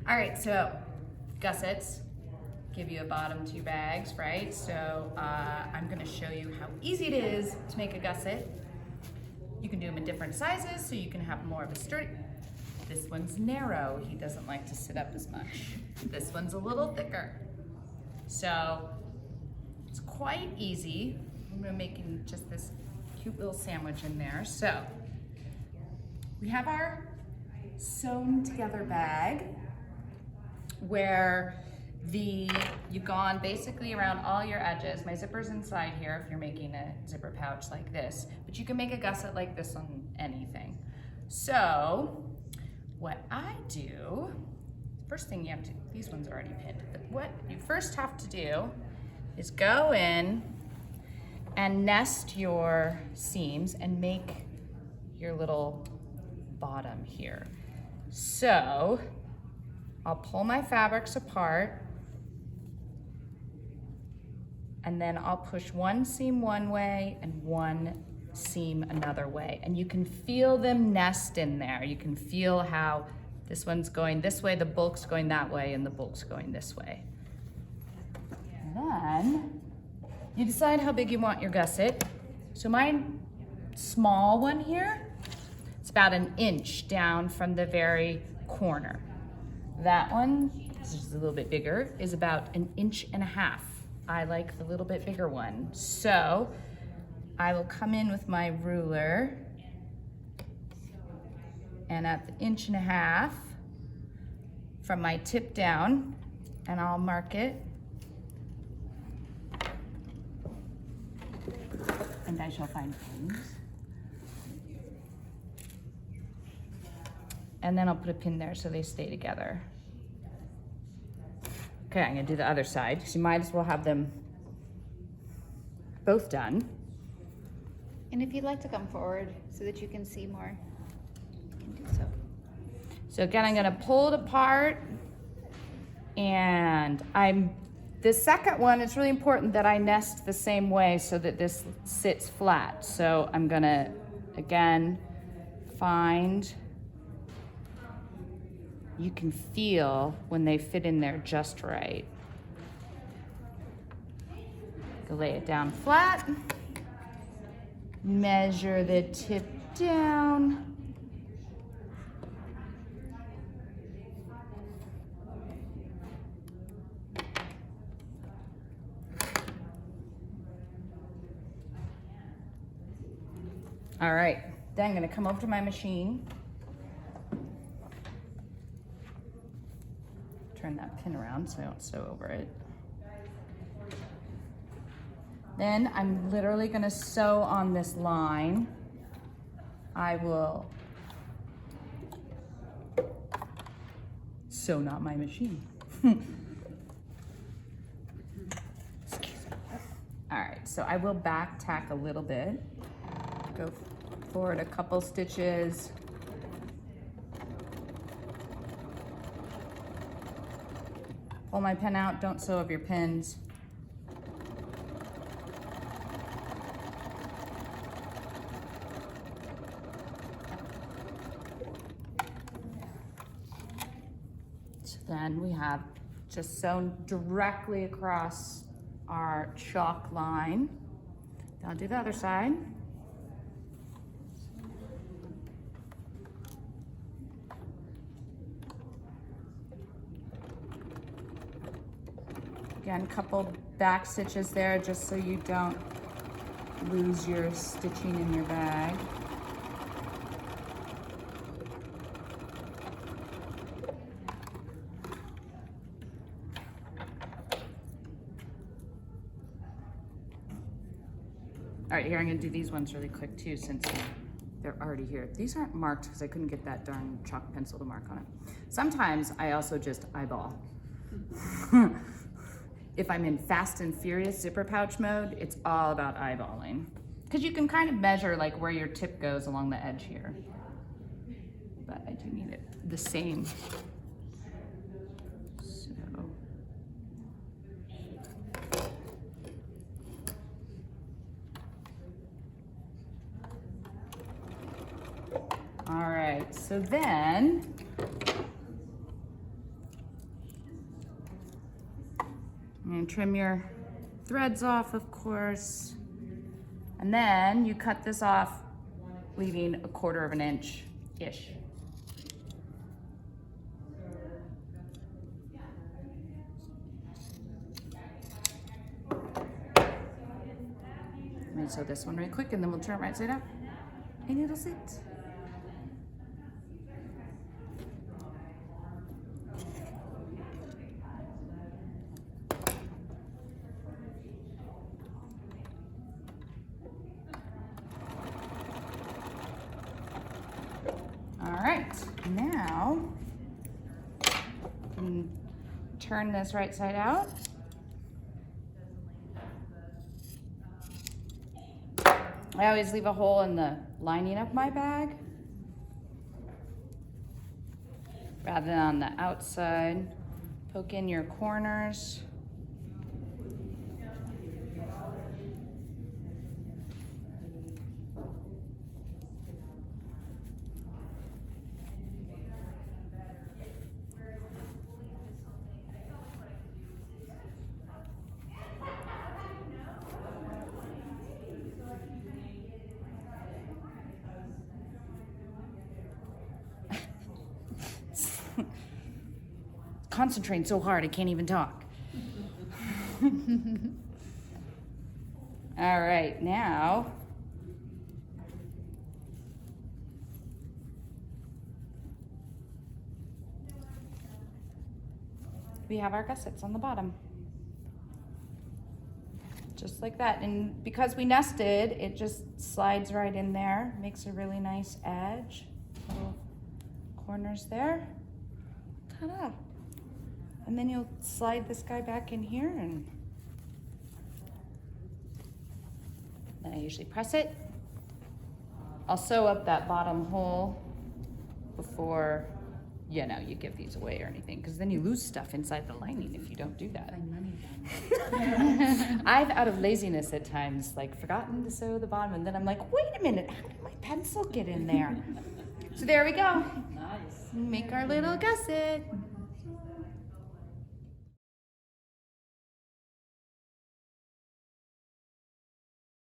All right, so gussets give you a bottom to your bags, right? So I'm gonna show you how easy it is to make a gusset. You can do them in different sizes, so you can have more of a sturdy. This one's narrow, he doesn't like to sit up as much. This one's a little thicker. So it's quite easy. I'm making just this cute little sandwich in there. So we have our sewn together bag where you've gone basically around all your edges. My zipper's inside here if you're making a zipper pouch like this, but you can make a gusset like this on anything. So what I do, first thing you have to, these ones are already pinned, but what you first have to do is go in and nest your seams and make your little bottom here. So I'll pull my fabrics apart and then I'll push one seam one way and one seam another way. And you can feel them nest in there. You can feel how this one's going this way, the bulk's going that way, and the bulk's going this way. And then you decide how big you want your gusset. So my small one here, it's about 1 inch down from the very corner. That one, this is a little bit bigger, is about 1.5 inches. I like the little bit bigger one. So I will come in with my ruler and at the 1.5 inches from my tip down, and I'll mark it. And I shall find pins. And then I'll put a pin there so they stay together. Okay, I'm gonna do the other side, because you might as well have them both done. And if you'd like to come forward so that you can see more, you can do so. So again, I'm gonna pull it apart, and the second one, it's really important that I nest the same way so that this sits flat. So I'm gonna, again, find, you can feel when they fit in there just right. Lay it down flat, measure the tip down. All right, then I'm gonna come over to my machine. Turn that pin around so I don't sew over it. Then I'm literally gonna sew on this line. I will sew, not my machine. Excuse me. All right, so I will back tack a little bit. Go forward a couple stitches. Pull my pin out, don't sew over your pins. So then we have just sewn directly across our chalk line. I'll do the other side. Again, couple back stitches there just so you don't lose your stitching in your bag. All right, here I'm gonna do these ones really quick too since they're already here. These aren't marked because I couldn't get that darn chalk pencil to mark on it. Sometimes I also just eyeball. If I'm in fast and furious zipper pouch mode, it's all about eyeballing. Because you can kind of measure like where your tip goes along the edge here. But I do need it the same. So. All right, so then And trim your threads off, of course. And then you cut this off, leaving 1/4 of an inch-ish. Let me sew this one right quick and then we'll turn it right side up. And it'll sit. All right, now you can turn this right side out. I always leave a hole in the lining of my bag rather than on the outside. Poke in your corners. Concentrating so hard I can't even talk. All right, now we have our gussets on the bottom. Just like that. And because we nested, it just slides right in there. Makes a really nice edge. Little corners there. Ta-da. And then you'll slide this guy back in here, and then I usually press it. I'll sew up that bottom hole before, you know, you give these away or anything, because then you lose stuff inside the lining if you don't do that. I've, out of laziness at times, like forgotten to sew the bottom, and then I'm like, wait a minute, how did my pencil get in there? So there we go. Nice. Make our little gusset.